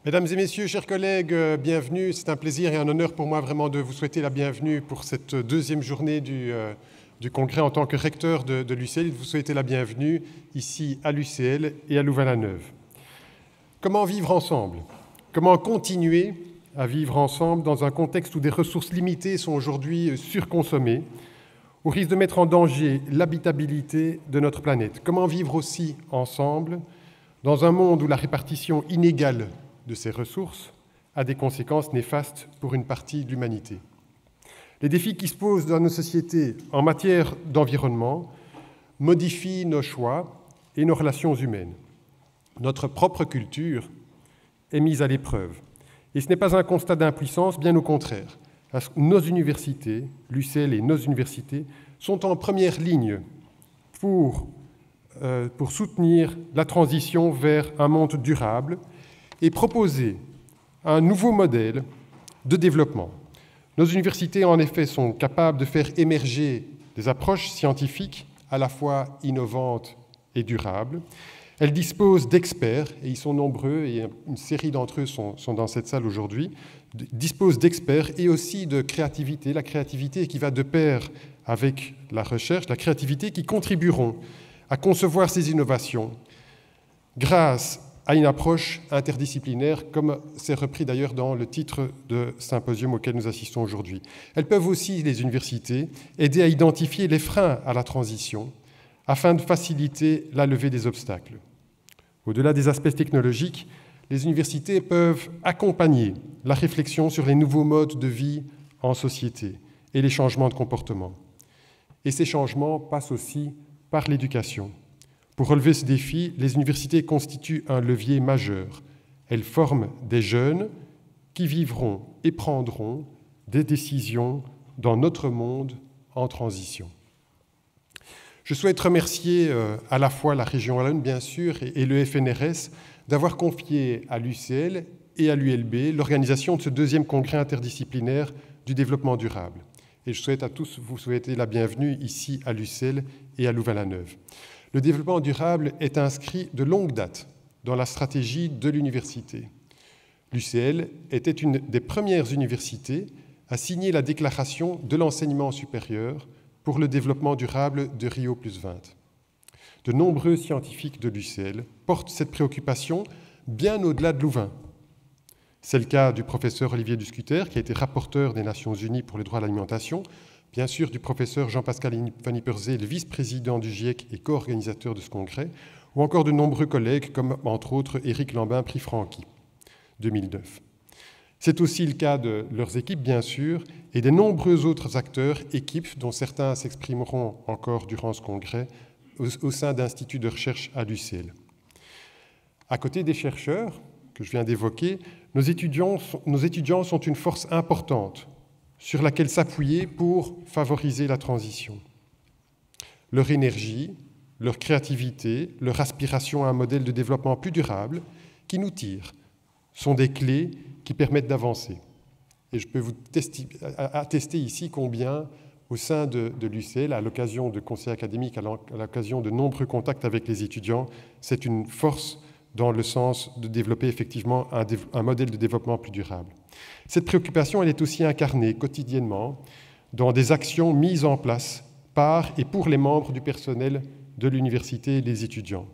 Mesdames et messieurs, chers collègues, bienvenue. C'est un plaisir et un honneur pour moi vraiment de vous souhaiter la bienvenue pour cette deuxième journée du congrès en tant que recteur de l'UCL et de vous souhaiter la bienvenue ici à l'UCL et à Louvain-la-Neuve. Comment vivre ensemble? Comment continuer à vivre ensemble dans un contexte où des ressources limitées sont aujourd'hui surconsommées, au risque de mettre en danger l'habitabilité de notre planète? Comment vivre aussi ensemble dans un monde où la répartition inégale de ces ressources a des conséquences néfastes pour une partie de l'humanité? Les défis qui se posent dans nos sociétés en matière d'environnement modifient nos choix et nos relations humaines. Notre propre culture est mise à l'épreuve. Et ce n'est pas un constat d'impuissance, bien au contraire. Parce que nos universités, l'UCL et nos universités, sont en première ligne pour soutenir la transition vers un monde durable et proposer un nouveau modèle de développement. Nos universités, en effet, sont capables de faire émerger des approches scientifiques à la fois innovantes et durables. Elles disposent d'experts, et ils sont nombreux, et une série d'entre eux sont dans cette salle aujourd'hui, disposent d'experts et aussi de créativité, la créativité qui va de pair avec la recherche, la créativité qui contribueront à concevoir ces innovations grâce à une approche interdisciplinaire, comme c'est repris d'ailleurs dans le titre de symposium auquel nous assistons aujourd'hui. Elles peuvent aussi, les universités, aider à identifier les freins à la transition afin de faciliter la levée des obstacles. Au-delà des aspects technologiques, les universités peuvent accompagner la réflexion sur les nouveaux modes de vie en société et les changements de comportement. Et ces changements passent aussi par l'éducation. Pour relever ce défi, les universités constituent un levier majeur. Elles forment des jeunes qui vivront et prendront des décisions dans notre monde en transition. Je souhaite remercier à la fois la région Wallonne, bien sûr, et le FNRS d'avoir confié à l'UCL et à l'ULB l'organisation de ce deuxième congrès interdisciplinaire du développement durable. Et je souhaite à tous vous souhaiter la bienvenue ici à l'UCL et à Louvain-la-Neuve. Le développement durable est inscrit de longue date dans la stratégie de l'université. L'UCL était une des premières universités à signer la déclaration de l'enseignement supérieur pour le développement durable de Rio+20. De nombreux scientifiques de l'UCL portent cette préoccupation bien au-delà de Louvain. C'est le cas du professeur Olivier Duscuter, qui a été rapporteur des Nations Unies pour le droit à l'alimentation, bien sûr du professeur Jean-Pascal Van Ypersee, le vice-président du GIEC et co-organisateur de ce congrès, ou encore de nombreux collègues comme, entre autres, Éric Lambin, prix Francky, 2009. C'est aussi le cas de leurs équipes, bien sûr, et des nombreux autres acteurs, équipes, dont certains s'exprimeront encore durant ce congrès, au sein d'instituts de recherche à l'UCL. À côté des chercheurs que je viens d'évoquer, nos étudiants sont une force importante sur laquelle s'appuyer pour favoriser la transition. Leur énergie, leur créativité, leur aspiration à un modèle de développement plus durable qui nous tire sont des clés qui permettent d'avancer. Et je peux vous attester ici combien, au sein de l'UCL, à l'occasion de conseils académiques, à l'occasion de nombreux contacts avec les étudiants, c'est une force dans le sens de développer effectivement un modèle de développement plus durable. Cette préoccupation, elle est aussi incarnée quotidiennement dans des actions mises en place par et pour les membres du personnel de l'université et des étudiants.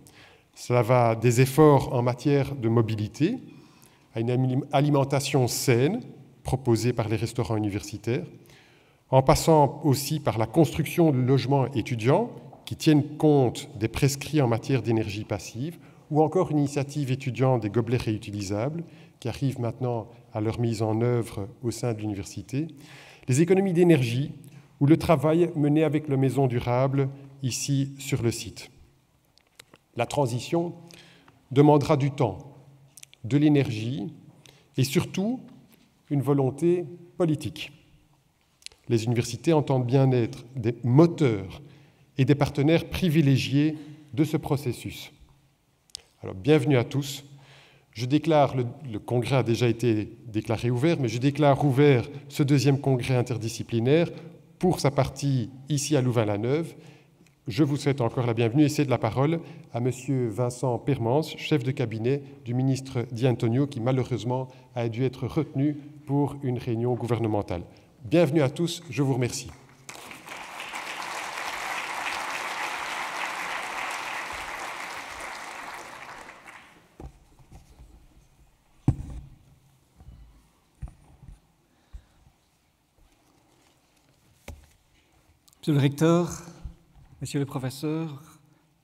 Cela va des efforts en matière de mobilité, à une alimentation saine proposée par les restaurants universitaires, en passant aussi par la construction de logements étudiants qui tiennent compte des prescrits en matière d'énergie passive, ou encore une initiative étudiante des gobelets réutilisables qui arrive maintenant à leur mise en œuvre au sein de l'université, les économies d'énergie ou le travail mené avec la maison durable ici sur le site. La transition demandera du temps, de l'énergie et surtout une volonté politique. Les universités entendent bien être des moteurs et des partenaires privilégiés de ce processus. Alors, bienvenue à tous. Je déclare, le congrès a déjà été déclaré ouvert, mais je déclare ouvert ce deuxième congrès interdisciplinaire pour sa partie ici à Louvain-la-Neuve, je vous souhaite encore la bienvenue et cède la parole à M. Vincent Permans, chef de cabinet du ministre Di Antonio, qui malheureusement a dû être retenu pour une réunion gouvernementale. Bienvenue à tous, je vous remercie. Monsieur le recteur, messieurs les professeurs,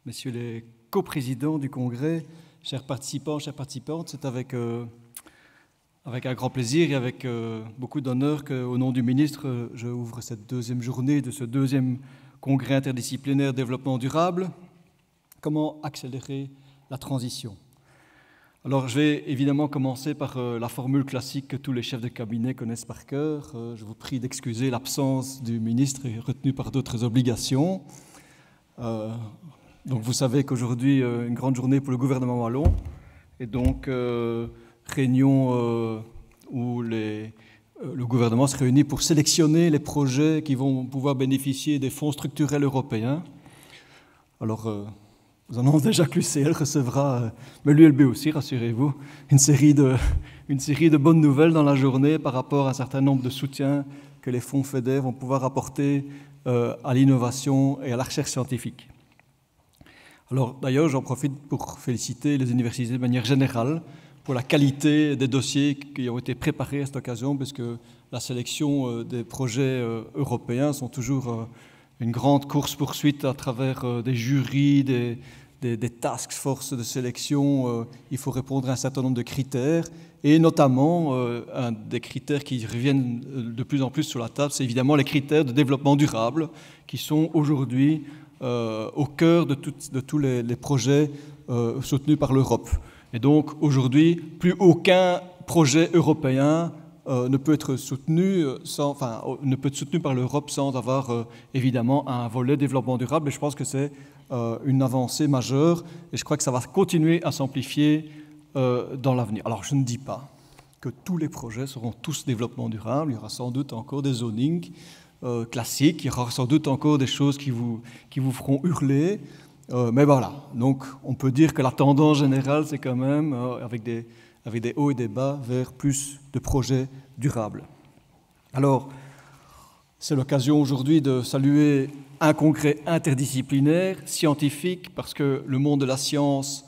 messieurs les coprésidents du congrès, chers participants, chères participantes, c'est avec un grand plaisir et avec beaucoup d'honneur qu'au nom du ministre, je ouvre cette deuxième journée de ce deuxième congrès interdisciplinaire développement durable. Comment accélérer la transition? Alors, je vais évidemment commencer par la formule classique que tous les chefs de cabinet connaissent par cœur. Je vous prie d'excuser l'absence du ministre retenu par d'autres obligations. Donc, vous savez qu'aujourd'hui, une grande journée pour le gouvernement wallon. Et donc, réunion où le gouvernement se réunit pour sélectionner les projets qui vont pouvoir bénéficier des fonds structurels européens. Alors, nous annonce déjà que l'UCL recevra, mais l'ULB aussi, rassurez-vous, une série de bonnes nouvelles dans la journée par rapport à un certain nombre de soutiens que les fonds FEDER vont pouvoir apporter à l'innovation et à la recherche scientifique. Alors d'ailleurs, j'en profite pour féliciter les universités de manière générale pour la qualité des dossiers qui ont été préparés à cette occasion, parce que la sélection des projets européens sont toujours une grande course-poursuite à travers des jurys, des task forces de sélection. Il faut répondre à un certain nombre de critères, et notamment un des critères qui reviennent de plus en plus sur la table, c'est évidemment les critères de développement durable, qui sont aujourd'hui au cœur de tous les projets soutenus par l'Europe. Et donc aujourd'hui, plus aucun projet européen ne peut être soutenu par l'Europe sans avoir évidemment un volet développement durable. Et je pense que c'est une avancée majeure, et je crois que ça va continuer à s'amplifier dans l'avenir. Alors je ne dis pas que tous les projets seront tous développement durable. Il y aura sans doute encore des zonings classiques, il y aura sans doute encore des choses qui vous feront hurler. Mais voilà, donc on peut dire que la tendance générale, c'est quand même avec des hauts et des bas vers plus de projets durables. Alors, c'est l'occasion aujourd'hui de saluer un congrès interdisciplinaire, scientifique, parce que le monde de la science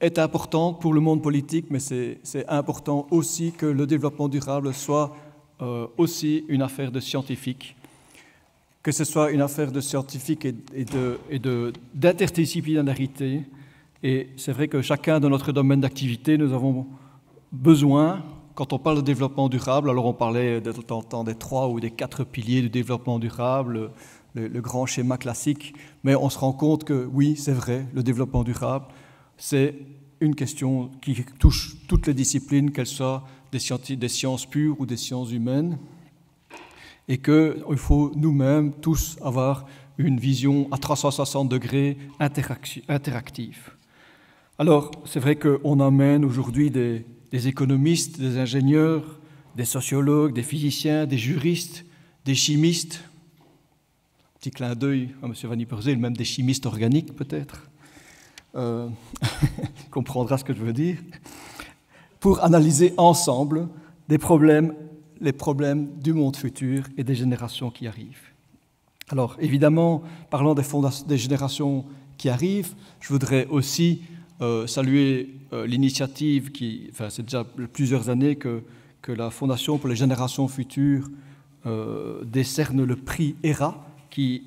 est important pour le monde politique, mais c'est important aussi que le développement durable soit aussi une affaire de scientifiques, que ce soit une affaire de scientifiques et d'interdisciplinarité. Et c'est vrai que chacun de notre domaine d'activité, nous avons besoin, quand on parle de développement durable, alors on parlait de temps en temps des 3 ou des 4 piliers du développement durable, le grand schéma classique, mais on se rend compte que oui, c'est vrai, le développement durable, c'est une question qui touche toutes les disciplines, qu'elles soient des sciences pures ou des sciences humaines, et qu'il faut nous-mêmes tous avoir une vision à 360 degrés interactive. Alors, c'est vrai qu'on amène aujourd'hui des économistes, des ingénieurs, des sociologues, des physiciens, des juristes, des chimistes. Petit clin d'œil à M. Van Yperseel, même des chimistes organiques peut-être. Comprendra ce que je veux dire. Pour analyser ensemble les problèmes du monde futur et des générations qui arrivent. Alors, évidemment, parlant des générations qui arrivent, je voudrais aussi saluer l'initiative c'est déjà plusieurs années que la Fondation pour les générations futures décerne le prix ERA qui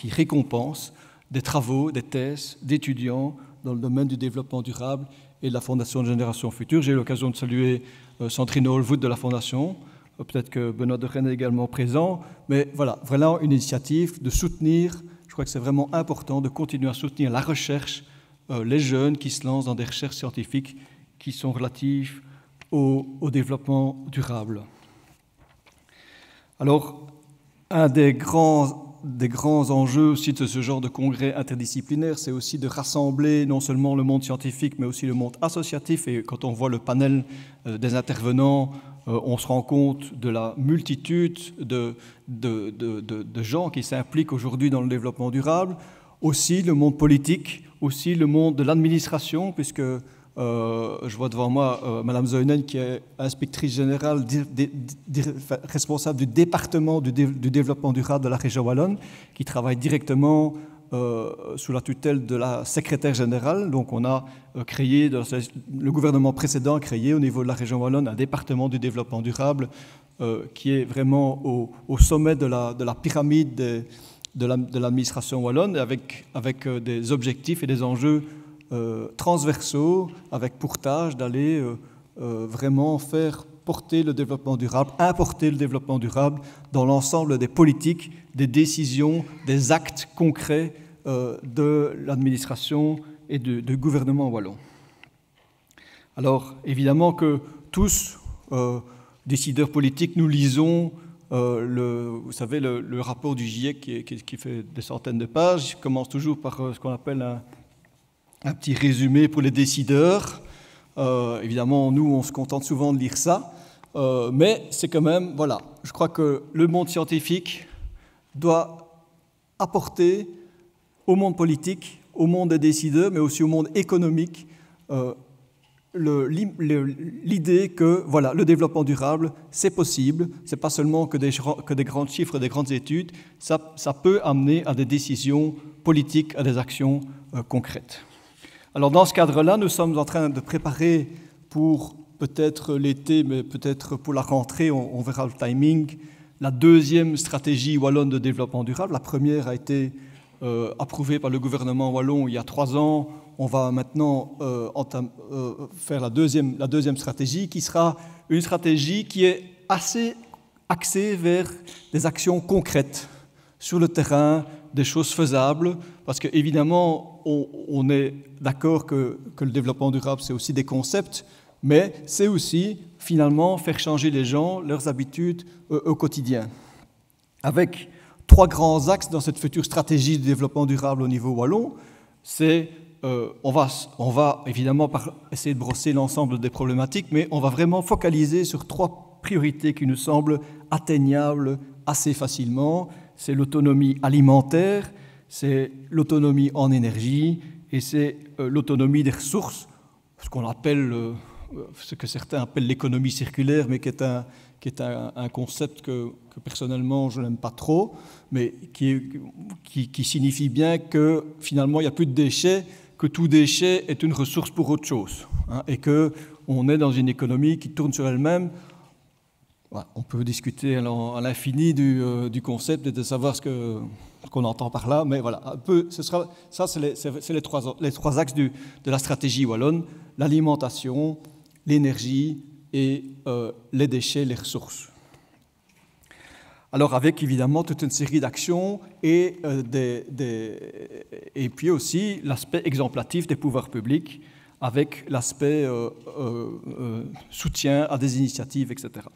récompense des travaux, des thèses d'étudiants dans le domaine du développement durable et de la Fondation de générations futures. J'ai eu l'occasion de saluer Sandrine Holwood de la Fondation, peut-être que Benoît de Rennes est également présent, mais voilà, vraiment une initiative de soutenir, je crois que c'est vraiment important de continuer à soutenir la recherche, les jeunes qui se lancent dans des recherches scientifiques qui sont relatives au développement durable. Alors, un des grands enjeux aussi de ce genre de congrès interdisciplinaire, c'est aussi de rassembler non seulement le monde scientifique, mais aussi le monde associatif. Et quand on voit le panel des intervenants, on se rend compte de la multitude de gens qui s'impliquent aujourd'hui dans le développement durable, aussi le monde politique, aussi le monde de l'administration, puisque je vois devant moi Madame Zoinen, qui est inspectrice générale responsable du département du développement durable de la région wallonne, qui travaille directement sous la tutelle de la secrétaire générale. Donc on a créé, le gouvernement précédent a créé au niveau de la région wallonne un département du développement durable qui est vraiment au sommet de la pyramide de l'administration wallonne, avec des objectifs et des enjeux transversaux, avec pour tâche d'aller vraiment faire porter le développement durable, importer le développement durable dans l'ensemble des politiques, des décisions, des actes concrets de l'administration et du gouvernement wallon. Alors, évidemment que tous, décideurs politiques, nous lisons vous savez, le rapport du GIEC qui fait des centaines de pages. Je commence toujours par ce qu'on appelle un petit résumé pour les décideurs. Évidemment, nous, on se contente souvent de lire ça, mais c'est quand même, voilà, je crois que le monde scientifique doit apporter au monde politique, au monde des décideurs, mais aussi au monde économique, l'idée que voilà, le développement durable, c'est possible, c'est pas seulement que des grands chiffres, des grandes études, ça peut amener à des décisions politiques, à des actions concrètes. Alors dans ce cadre-là, nous sommes en train de préparer pour peut-être l'été, mais peut-être pour la rentrée, on verra le timing, la deuxième stratégie wallonne de développement durable. La première a été approuvée par le gouvernement wallon il y a 3 ans. On va maintenant faire la deuxième stratégie, qui sera une stratégie qui est assez axée vers des actions concrètes sur le terrain, des choses faisables, parce qu'évidemment, on est d'accord que le développement durable, c'est aussi des concepts, mais c'est aussi, finalement, faire changer les gens, leurs habitudes au quotidien. Avec 3 grands axes dans cette future stratégie de développement durable au niveau wallon, c'est on va évidemment essayer de brosser l'ensemble des problématiques, mais on va vraiment focaliser sur 3 priorités qui nous semblent atteignables assez facilement. C'est l'autonomie alimentaire, c'est l'autonomie en énergie et c'est l'autonomie des ressources, ce qu'on appelle, ce que certains appellent l'économie circulaire, mais qui est un concept que personnellement je n'aime pas trop, mais qui signifie bien que finalement il n'y a plus de déchets, que tout déchet est une ressource pour autre chose, hein, et qu'on est dans une économie qui tourne sur elle-même. Voilà, on peut discuter à l'infini du concept et de savoir ce qu'on entend par là, mais voilà, un peu, c'est les trois axes de la stratégie wallonne: l'alimentation, l'énergie et les déchets, les ressources. Alors avec évidemment toute une série d'actions et puis aussi l'aspect exemplatif des pouvoirs publics, avec l'aspect soutien à des initiatives, etc.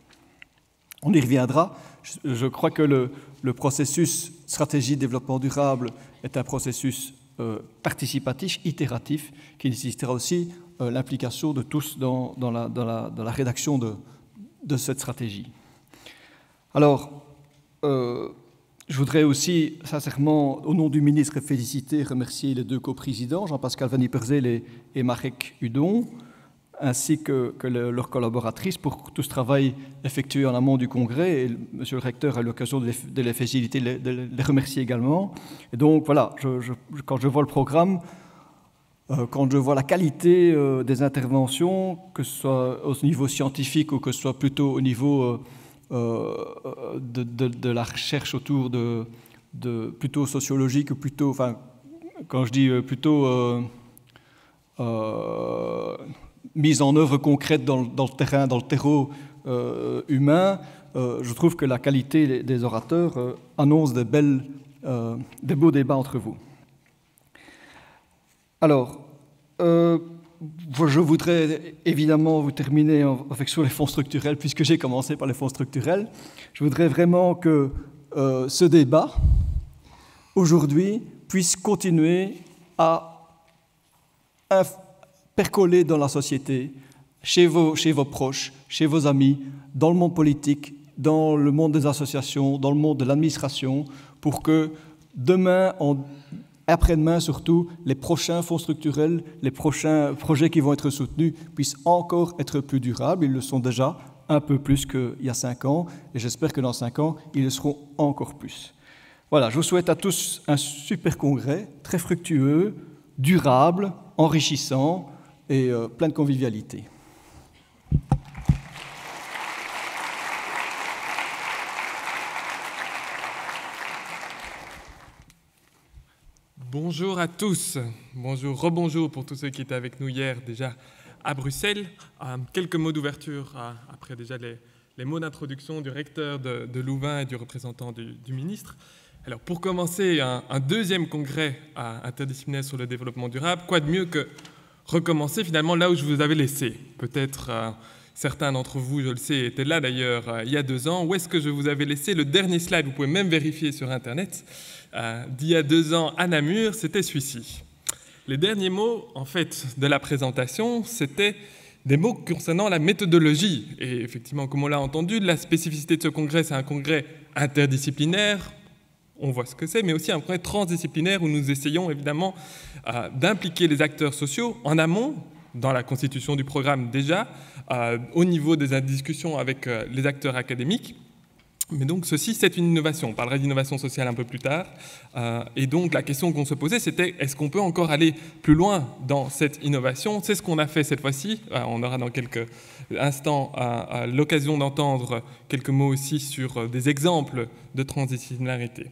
On y reviendra. Je crois que le processus stratégie de développement durable est un processus participatif, itératif, qui nécessitera aussi l'implication de tous dans la rédaction de cette stratégie. Alors, je voudrais aussi, sincèrement, au nom du ministre, féliciter et remercier les 2 coprésidents, Jean-Pascal Van Yperseel et Marek Hudon, ainsi que leurs collaboratrices pour tout ce travail effectué en amont du congrès. Et monsieur le recteur a eu l'occasion de les féliciter, de les remercier également. Et donc voilà, quand je vois le programme, quand je vois la qualité des interventions, que ce soit au niveau scientifique ou que ce soit plutôt au niveau de la recherche autour de plutôt sociologique, ou plutôt, enfin, quand je dis plutôt mise en œuvre concrète dans le terrain, dans le terreau humain, je trouve que la qualité des orateurs annonce des beaux débats entre vous. Alors, je voudrais évidemment vous terminer sur les fonds structurels, puisque j'ai commencé par les fonds structurels. Je voudrais vraiment que ce débat, aujourd'hui, puisse continuer à percoler dans la société, chez vos proches, chez vos amis, dans le monde politique, dans le monde des associations, dans le monde de l'administration, pour que demain, après-demain surtout, les prochains fonds structurels, les prochains projets qui vont être soutenus puissent encore être plus durables. Ils le sont déjà un peu plus qu'il y a 5 ans, et j'espère que dans 5 ans, ils le seront encore plus. Voilà, je vous souhaite à tous un super congrès, très fructueux, durable, enrichissant et plein de convivialité. Bonjour à tous, bonjour, rebonjour pour tous ceux qui étaient avec nous hier déjà à Bruxelles. Quelques mots d'ouverture après déjà les mots d'introduction du recteur de Louvain et du représentant du ministre. Alors pour commencer, un deuxième congrès interdisciplinaire sur le développement durable, quoi de mieux que recommencer finalement là où je vous avais laissé. Peut-être certains d'entre vous, je le sais, étaient là d'ailleurs il y a 2 ans. Où est-ce que je vous avais laissé le dernier slide? Vous pouvez même vérifier sur Internet. D'il y a 2 ans à Namur, c'était celui-ci. Les derniers mots, en fait, de la présentation, c'était des mots concernant la méthodologie. Et effectivement, comme on l'a entendu, la spécificité de ce congrès, c'est un congrès interdisciplinaire, on voit ce que c'est, mais aussi un congrès transdisciplinaire où nous essayons évidemment d'impliquer les acteurs sociaux en amont, dans la constitution du programme déjà, au niveau des discussions avec les acteurs académiques. Mais donc ceci, c'est une innovation. On parlera d'innovation sociale un peu plus tard. Et donc la question qu'on se posait, c'était est-ce qu'on peut encore aller plus loin dans cette innovation? C'est ce qu'on a fait cette fois-ci. On aura dans quelques instants l'occasion d'entendre quelques mots aussi sur des exemples de transdisciplinarité.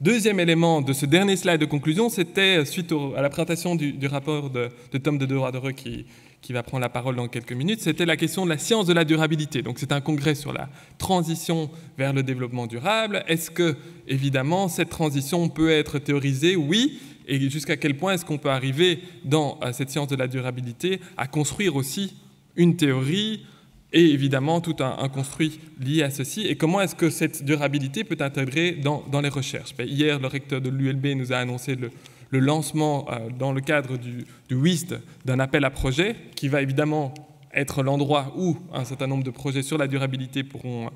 Deuxième élément de ce dernier slide de conclusion, c'était suite à la présentation du rapport de Tom de Deroy-Dereux qui va prendre la parole dans quelques minutes, c'était la question de la science de la durabilité. Donc c'est un congrès sur la transition vers le développement durable. Est-ce que, évidemment, cette transition peut être théorisée? Oui. Et jusqu'à quel point est-ce qu'on peut arriver dans cette science de la durabilité à construire aussi une théorie et évidemment tout un construit lié à ceci? Et comment est-ce que cette durabilité peut intégrer dans les recherches? Hier, le recteur de l'ULB nous a annoncé le lancement dans le cadre du WIST d'un appel à projet qui va évidemment être l'endroit où un certain nombre de projets sur la durabilité pourront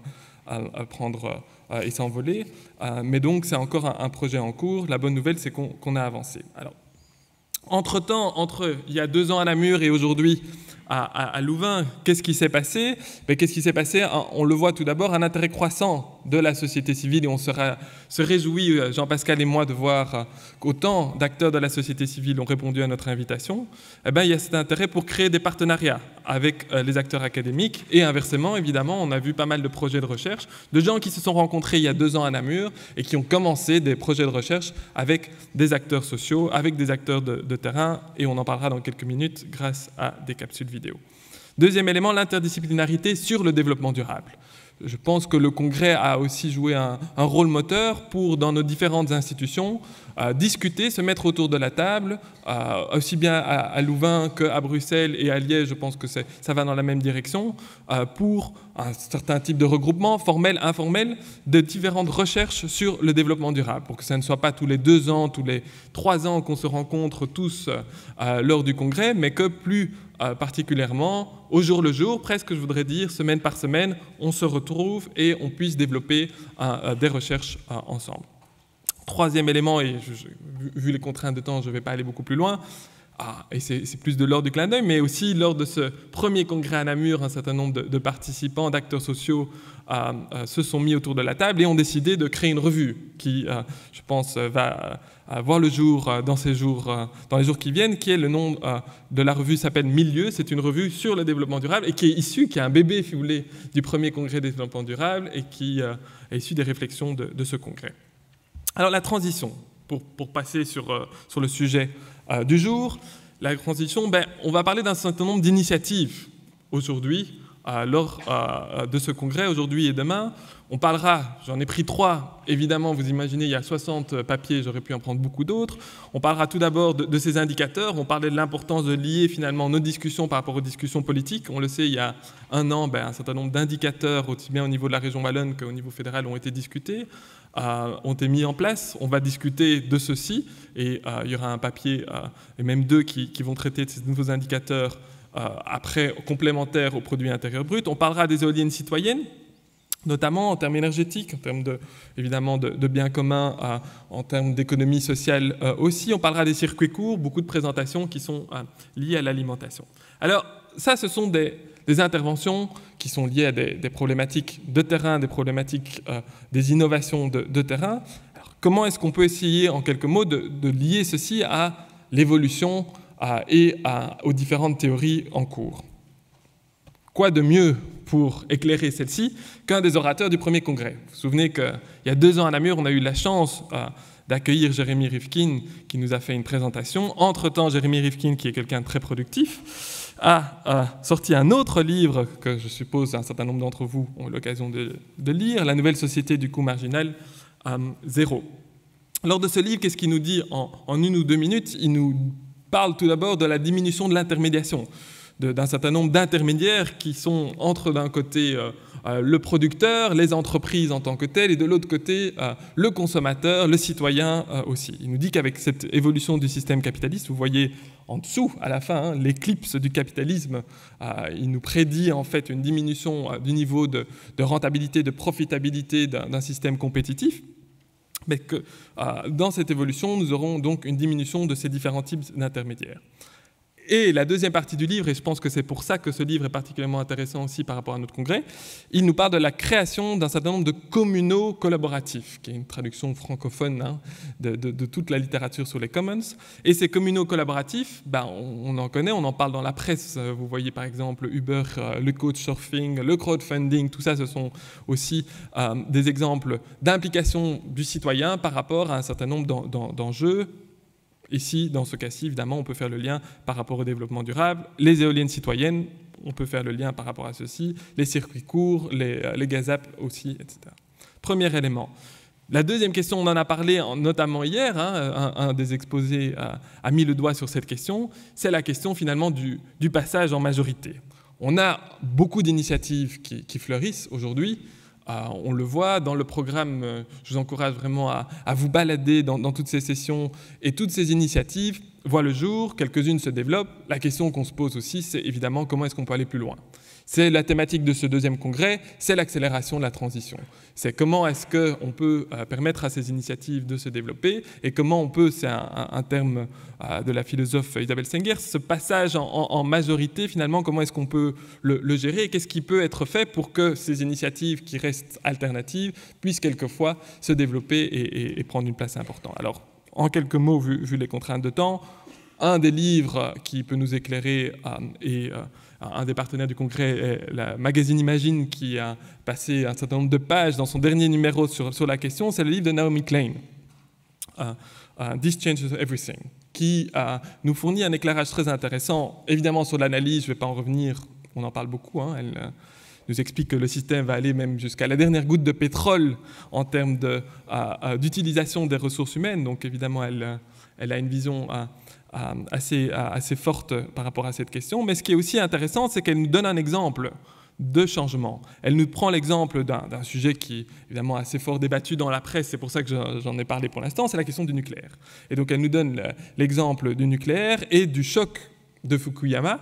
prendre et s'envoler. Mais donc, c'est encore un projet en cours. La bonne nouvelle, c'est qu'on a avancé. Alors, entre-temps, il y a 2 ans à Namur et aujourd'hui à Louvain, qu'est-ce qui s'est passé? Qu'est-ce qui s'est passé? On le voit tout d'abord, un intérêt croissant de la société civile et on se réjouit, Jean-Pascal et moi, de voir qu'autant d'acteurs de la société civile ont répondu à notre invitation. Il y a cet intérêt pour créer des partenariats avec les acteurs académiques et inversement, évidemment, on a vu pas mal de projets de recherche, de gens qui se sont rencontrés il y a 2 ans à Namur et qui ont commencé des projets de recherche avec des acteurs sociaux, avec des acteurs de terrain et on en parlera dans quelques minutes grâce à des capsules vidéo. Deuxième élément, l'interdisciplinarité sur le développement durable. Je pense que le congrès a aussi joué un rôle moteur pour, dans nos différentes institutions, discuter, se mettre autour de la table, aussi bien à Louvain qu'à Bruxelles et à Liège, je pense que ça va dans la même direction, pour un certain type de regroupement, formel, informel, de différentes recherches sur le développement durable, pour que ça ne soit pas tous les 2 ans, tous les 3 ans qu'on se rencontre tous lors du congrès, mais que plus particulièrement, au jour le jour, presque je voudrais dire, semaine par semaine, on se retrouve et on puisse développer des recherches ensemble. Troisième élément, et vu les contraintes de temps, je ne vais pas aller beaucoup plus loin, et c'est plus de l'ordre du clin d'œil, mais aussi lors de ce premier congrès à Namur, un certain nombre de participants, d'acteurs sociaux se sont mis autour de la table et ont décidé de créer une revue qui, je pense, va voir le jour dans les jours qui viennent, qui est le nom de la revue s'appelle Milieu. C'est une revue sur le développement durable et qui est un bébé, si vous voulez, du premier congrès des développement durable et qui est issu des réflexions de ce congrès. Alors la transition, pour passer sur le sujet du jour, la transition, on va parler d'un certain nombre d'initiatives aujourd'hui lors de ce congrès, aujourd'hui et demain. On parlera, j'en ai pris 3, évidemment, vous imaginez, il y a 60 papiers, j'aurais pu en prendre beaucoup d'autres. On parlera tout d'abord de ces indicateurs, on parlait de l'importance de lier finalement nos discussions par rapport aux discussions politiques. On le sait, il y a 1 an, un certain nombre d'indicateurs, aussi bien au niveau de la région wallonne qu'au niveau fédéral, ont été discutés, ont été mis en place. On va discuter de ceci et il y aura un papier, et même 2 qui vont traiter de ces nouveaux indicateurs après complémentaires au produit intérieur brut. On parlera des éoliennes citoyennes, notamment en termes énergétiques, en termes évidemment de biens communs, en termes d'économie sociale aussi. On parlera des circuits courts, beaucoup de présentations qui sont liées à l'alimentation. Alors ça, ce sont des interventions qui sont liées à des problématiques de terrain, des problématiques, des innovations de terrain. Alors, comment est-ce qu'on peut essayer, en quelques mots, de lier ceci à l'évolution et aux différentes théories en cours? Quoi de mieux pour éclairer celle-ci qu'un des orateurs du premier congrès? Vous vous souvenez qu'il y a 2 ans à Namur, on a eu la chance d'accueillir Jérémy Rifkin, qui nous a fait une présentation. Entre-temps, Jérémy Rifkin, qui est quelqu'un de très productif, a sorti un autre livre que je suppose un certain nombre d'entre vous ont eu l'occasion de lire, La nouvelle société du coût marginal zéro. Lors de ce livre, qu'est-ce qu'il nous dit en 1 ou 2 minutes? Il nous parle tout d'abord de la diminution de l'intermédiation, d'un certain nombre d'intermédiaires qui sont entre d'un côté le producteur, les entreprises en tant que telles, et de l'autre côté le consommateur, le citoyen aussi. Il nous dit qu'avec cette évolution du système capitaliste, vous voyez en dessous, à la fin, l'éclipse du capitalisme, il nous prédit en fait une diminution du niveau de rentabilité, de profitabilité d'un système compétitif, mais que dans cette évolution, nous aurons donc une diminution de ces différents types d'intermédiaires. Et la deuxième partie du livre, et je pense que c'est pour ça que ce livre est particulièrement intéressant aussi par rapport à notre congrès, il nous parle de la création d'un certain nombre de communaux collaboratifs, qui est une traduction francophone de toute la littérature sur les commons. Et ces communaux collaboratifs, on en connaît, on en parle dans la presse. Vous voyez par exemple Uber, le couchsurfing, le crowdfunding, tout ça, ce sont aussi des exemples d'implication du citoyen par rapport à un certain nombre d'enjeux. Ici, dans ce cas-ci, évidemment, on peut faire le lien par rapport au développement durable. Les éoliennes citoyennes, on peut faire le lien par rapport à ceci. Les circuits courts, les gazapes aussi, etc. Premier élément. La deuxième question, on en a parlé notamment hier, un des exposés a mis le doigt sur cette question, c'est la question finalement du passage en majorité. On a beaucoup d'initiatives qui fleurissent aujourd'hui. On le voit dans le programme, je vous encourage vraiment à vous balader dans toutes ces sessions, et toutes ces initiatives voient le jour, quelques-unes se développent. La question qu'on se pose aussi, c'est évidemment comment est-ce qu'on peut aller plus loin. C'est la thématique de ce deuxième congrès, c'est l'accélération de la transition. C'est comment est-ce qu'on peut permettre à ces initiatives de se développer, et comment on peut, c'est un terme de la philosophe Isabelle Sengers, ce passage en majorité, finalement, comment est-ce qu'on peut le gérer, et qu'est-ce qui peut être fait pour que ces initiatives qui restent alternatives puissent quelquefois se développer et prendre une place importante. Alors, en quelques mots, vu les contraintes de temps, un des livres qui peut nous éclairer et un des partenaires du congrès est la magazine Imagine, qui a passé un certain nombre de pages dans son dernier numéro sur la question. C'est le livre de Naomi Klein, This Changes Everything, qui nous fournit un éclairage très intéressant, évidemment sur l'analyse, je ne vais pas en revenir, on en parle beaucoup, elle nous explique que le système va aller même jusqu'à la dernière goutte de pétrole en termes d'utilisation des ressources humaines, donc évidemment elle a une vision assez forte par rapport à cette question. Mais ce qui est aussi intéressant, c'est qu'elle nous donne un exemple de changement. Elle nous prend l'exemple d'un sujet qui est évidemment assez fort débattu dans la presse, c'est pour ça que j'en ai parlé pour l'instant, c'est la question du nucléaire. Et donc elle nous donne l'exemple du nucléaire et du choc de Fukuyama,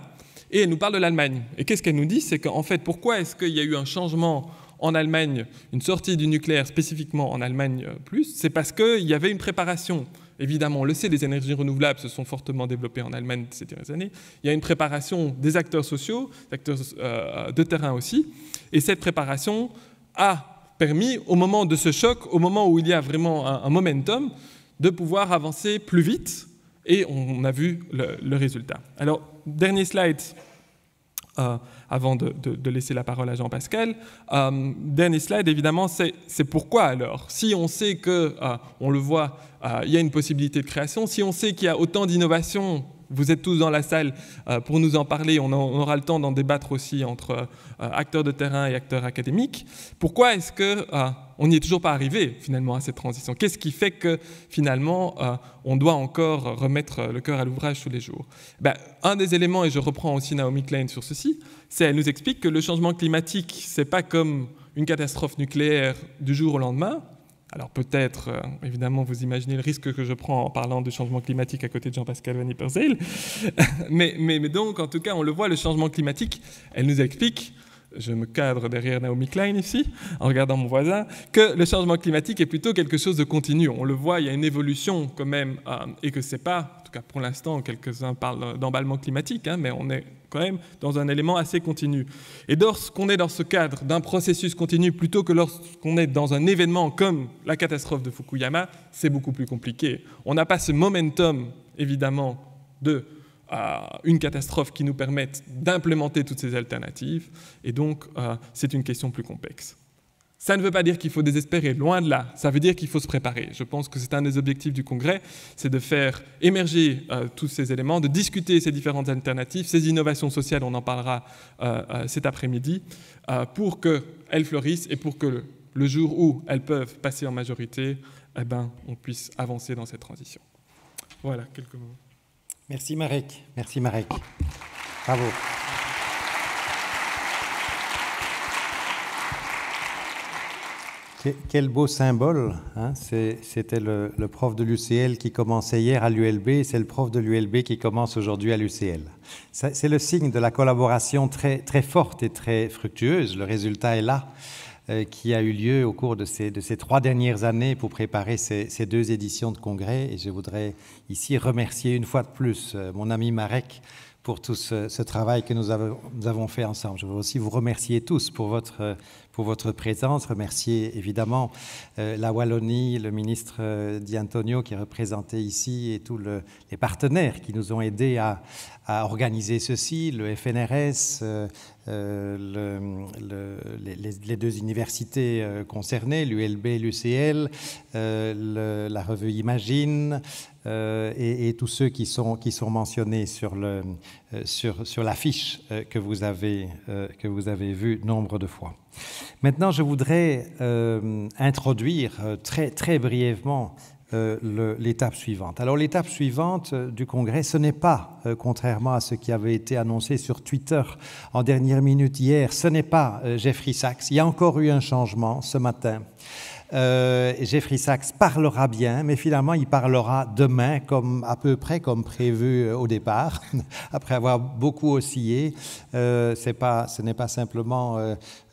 et elle nous parle de l'Allemagne. Et qu'est-ce qu'elle nous dit? C'est qu'en fait, pourquoi est-ce qu'il y a eu un changement en Allemagne, une sortie du nucléaire spécifiquement en Allemagne plus? C'est parce qu'il y avait une préparation. Évidemment, on le sait, les énergies renouvelables se sont fortement développées en Allemagne ces dernières années. Il y a une préparation des acteurs sociaux, des acteurs de terrain aussi. Et cette préparation a permis, au moment de ce choc, au moment où il y a vraiment un momentum, de pouvoir avancer plus vite. Et on a vu le résultat. Alors, dernier slide, avant de laisser la parole à Jean-Pascal. Dernier slide, évidemment, c'est pourquoi alors? Si on sait que, on le voit, il y a une possibilité de création, si on sait qu'il y a autant d'innovations, vous êtes tous dans la salle pour nous en parler, on aura le temps d'en débattre aussi entre acteurs de terrain et acteurs académiques, pourquoi est-ce qu'on n'y est toujours pas arrivé finalement à cette transition? Qu'est-ce qui fait que finalement on doit encore remettre le cœur à l'ouvrage tous les jours? Un des éléments, et je reprends aussi Naomi Klein sur ceci, c'est qu'elle nous explique que le changement climatique, ce n'est pas comme une catastrophe nucléaire du jour au lendemain. Alors peut-être, évidemment, vous imaginez le risque que je prends en parlant du changement climatique à côté de Jean-Pascal Van Ypersdale. mais donc, en tout cas, on le voit, le changement climatique, elle nous explique, je me cadre derrière Naomi Klein ici, en regardant mon voisin, que le changement climatique est plutôt quelque chose de continu. On le voit, il y a une évolution quand même, et que c'est pas, en tout cas pour l'instant, quelques-uns parlent d'emballement climatique, mais on est quand même dans un élément assez continu. Et lorsqu'on est dans ce cadre d'un processus continu, plutôt que lorsqu'on est dans un événement comme la catastrophe de Fukuyama, c'est beaucoup plus compliqué. On n'a pas ce momentum, évidemment, de une catastrophe qui nous permette d'implémenter toutes ces alternatives, et donc c'est une question plus complexe. Ça ne veut pas dire qu'il faut désespérer, loin de là, ça veut dire qu'il faut se préparer. Je pense que c'est un des objectifs du Congrès, c'est de faire émerger tous ces éléments, de discuter ces différentes alternatives, ces innovations sociales, on en parlera cet après-midi, pour qu'elles fleurissent et pour que le jour où elles peuvent passer en majorité, eh ben, on puisse avancer dans cette transition. Voilà, quelques mots. Merci Marek, merci Marek. Bravo. Quel beau symbole, hein? C'était le prof de l'UCL qui commençait hier à l'ULB, c'est le prof de l'ULB qui commence aujourd'hui à l'UCL. C'est le signe de la collaboration très, très forte et très fructueuse. Le résultat est là, qui a eu lieu au cours de ces 3 dernières années pour préparer ces 2 éditions de congrès. Et je voudrais ici remercier une fois de plus mon ami Marek pour tout ce travail que nous avons fait ensemble. Je veux aussi vous remercier tous pour votre présence, remercier évidemment la Wallonie, le ministre Di Antonio qui est représenté ici et tous les partenaires qui nous ont aidés à organiser ceci, le FNRS, les 2 universités concernées, l'ULB et l'UCL, la revue Imagine, et tous ceux qui sont mentionnés sur l'affiche que vous avez vue nombre de fois. Maintenant, je voudrais introduire très, très brièvement l'étape suivante. Alors, l'étape suivante du Congrès, ce n'est pas, contrairement à ce qui avait été annoncé sur Twitter en dernière minute hier, ce n'est pas Jeffrey Sachs. Il y a encore eu un changement ce matin. Jeffrey Sachs parlera bien, mais finalement il parlera demain, à peu près comme prévu au départ, après avoir beaucoup oscillé. Ce n'est pas simplement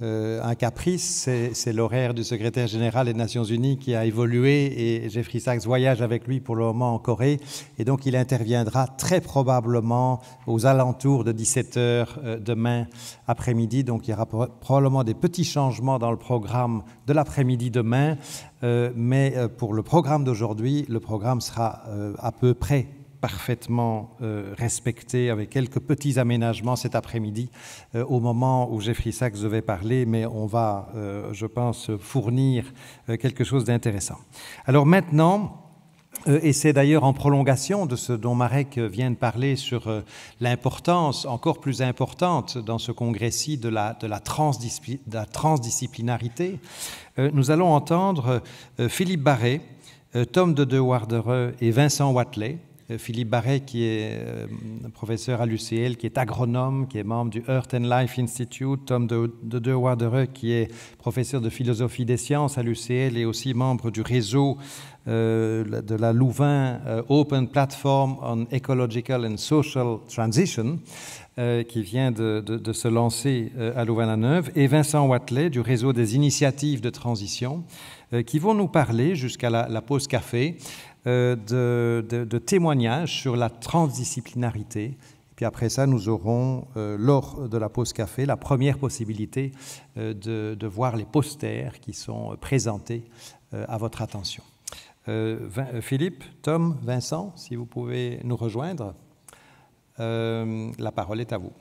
un caprice, c'est l'horaire du secrétaire général des Nations Unies qui a évolué et Jeffrey Sachs voyage avec lui pour le moment en Corée, et donc il interviendra très probablement aux alentours de 17h demain après-midi. Donc il y aura probablement des petits changements dans le programme de l'après-midi demain, mais pour le programme d'aujourd'hui, le programme sera à peu près parfaitement respecté, avec quelques petits aménagements cet après-midi au moment où Jeffrey Sachs devait parler, mais on va, je pense, fournir quelque chose d'intéressant. Alors maintenant, et c'est d'ailleurs en prolongation de ce dont Marek vient de parler sur l'importance, encore plus importante dans ce congrès-ci, de la transdisciplinarité, nous allons entendre Philippe Barret, Tom de Dewardereux et Vincent Watley. Philippe Barret, qui est professeur à l'UCL, qui est agronome, qui est membre du Earth and Life Institute, Tom de Dewardereux, qui est professeur de philosophie des sciences à l'UCL et aussi membre du réseau de la Louvain Open Platform on Ecological and Social Transition, qui vient de se lancer à Louvain-la-Neuve, et Vincent Watley du réseau des initiatives de transition, qui vont nous parler jusqu'à la pause café de témoignages sur la transdisciplinarité. Puis après ça, nous aurons, lors de la pause café, la première possibilité de voir les posters qui sont présentés à votre attention. Philippe, Tom, Vincent, si vous pouvez nous rejoindre, la parole est à vous.